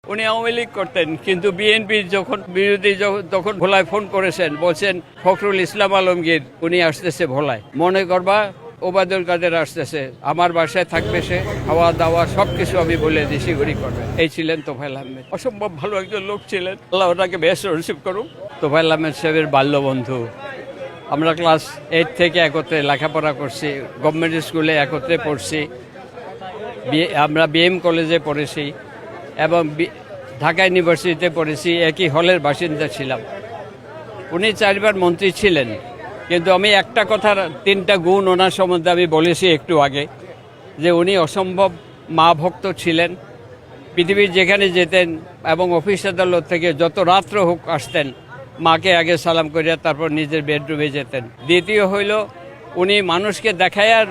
উনি আওয়ামী লীগ করতেন, কিন্তু বিএনপি যখন বিরোধী তখন ভোলায় ফোন করেছেন, বলছেন ফখরুল ইসলাম আলমগীর উনি আসতেছে ভোলায়, মনে করবা ওবায়দুল কাদের আসতেছে, আমার বাসায় থাকবে সে, খাওয়া দাওয়া সবকিছু আমি বলে দিছি উনি করবেন। এই ছিলেন তোফায়েল আহমেদ, অসম্ভব ভালো একজন লোক ছিলেন, আল্লাহ ওনাকে বেশ রিসিভ করুন। তোফায়েল আহমেদ সাহেবের বাল্যবন্ধু, আমরা ক্লাস 8 থেকে একত্রে লেখাপড়া করছি, গভর্নমেন্ট স্কুলে একত্রে পড়ছি, আমরা বিএম কলেজে পড়েছি এবং ঢাকা ইউনিভার্সিটিতে পড়েছি, একই হলের বাসিন্দা ছিলাম। উনি 4 বার মন্ত্রী ছিলেন, কিন্তু আমি একটা কথার 3টা গুণ ওনার সম্বন্ধে আমি বলেছি একটু আগে, যে উনি অসম্ভব মা ভক্ত ছিলেন। পৃথিবীর যেখানে যেতেন এবং অফিস আদালত থেকে যত রাত্র হোক আসতেন, মাকে আগে সালাম করিয়া তারপর নিজের বেডরুমে যেতেন। দ্বিতীয় হইল, উনি মানুষকে দেখায় আর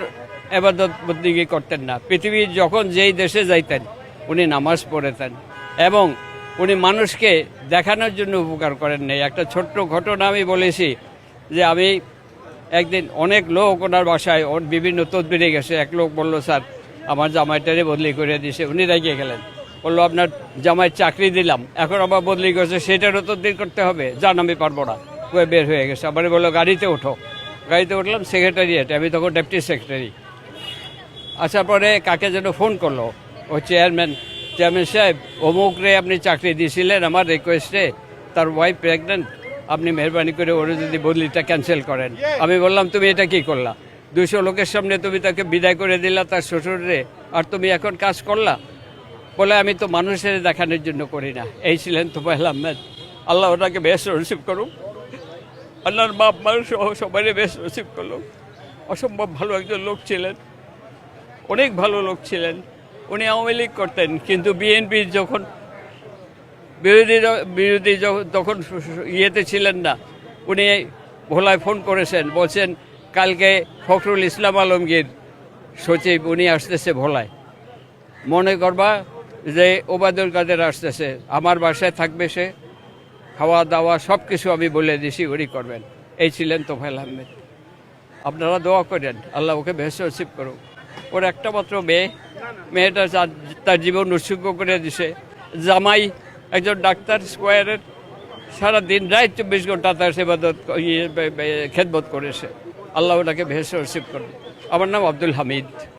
ইবাদত বন্দেগী করতেন না। পৃথিবীর যখন যেই দেশে যাইতেন উনি নামাজ পড়েতেন এবং উনি মানুষকে দেখানোর জন্য উপকার করেন নাই। একটা ছোট্ট ঘটনা আমি বলেছি, যে আমি একদিন অনেক লোক ওনার বাসায় বিভিন্ন তদবিরে গেছে। এক লোক বলল, স্যার আমার জামাইটারে বদলি করে দিয়েছে। উনি রেগে গেলেন, বললো আপনার জামাই চাকরি দিলাম, এখন আবার বদলি করেছে, সেটারও তদবির করতে হবে, জান আমি পারবো না, বের হয়ে গেছে। আবার বললো গাড়িতে ওঠো, গাড়িতে উঠলাম, সেক্রেটারিয়েটে, আমি তখন ডেপুটি সেক্রেটারি। আসার পরে কাকে যেন ফোন করলো, ও চেয়ারম্যান সাহেব, অমুক রে আপনি চাকরি দিয়েছিলেন আমার রিকোয়েস্টে, তার ওয়াইফ প্রেগনেন্ট, আপনি মেহরবানি করে ওরা যদি বদলিটা ক্যান্সেল করেন। আমি বললাম, তুমি এটা কি করলা? 200 লোকের সামনে তুমি তাকে বিদায় করে দিলা, তার শ্বশুরে, আর তুমি এখন কাজ করলা? বলে, আমি তো মানুষের দেখানোর জন্য করি না। এই ছিলেন তোফায়েল আহমেদ, আল্লাহ ওনাকে বেশ রিসিভ করুন। আল্লাহর বাপ মানুষ সহ সবাই বেশ রিসিভ করলো। অসম্ভব ভালো একজন লোক ছিলেন, অনেক ভালো লোক ছিলেন। উনি আওয়ামী লীগ করতেন, কিন্তু বিএনপি যখন বিরোধী তখন ইয়েতে ছিলেন না, উনি ভোলায় ফোন করেছেন, বলছেন কালকে ফখরুল ইসলাম আলমগীর সচিব উনি আসতেছে ভোলায়, মনে করবা যে ওবায়দুল কাদের আসতেছে, আমার বাসায় থাকবে সে, খাওয়া দাওয়া সব কিছু আমি বলে দিছি উনি করবেন। এই ছিলেন তোফায়েল আহমেদ। আপনারা দোয়া করেন, আল্লাহ ওকে বেশ রিসিভ করুক। ওর একটা মাত্র মেয়েটা তার জীবন উৎসর্গ করে দিছে। জামাই একজন ডাক্তার, স্কোয়ারের, সারা দিন রাত 24 ঘন্টা তার সেবাদত খেদমত করেছে। আল্লাহ ওটাকে বেশ রিসিভ করুন। আমার নাম আব্দুল হামিদ।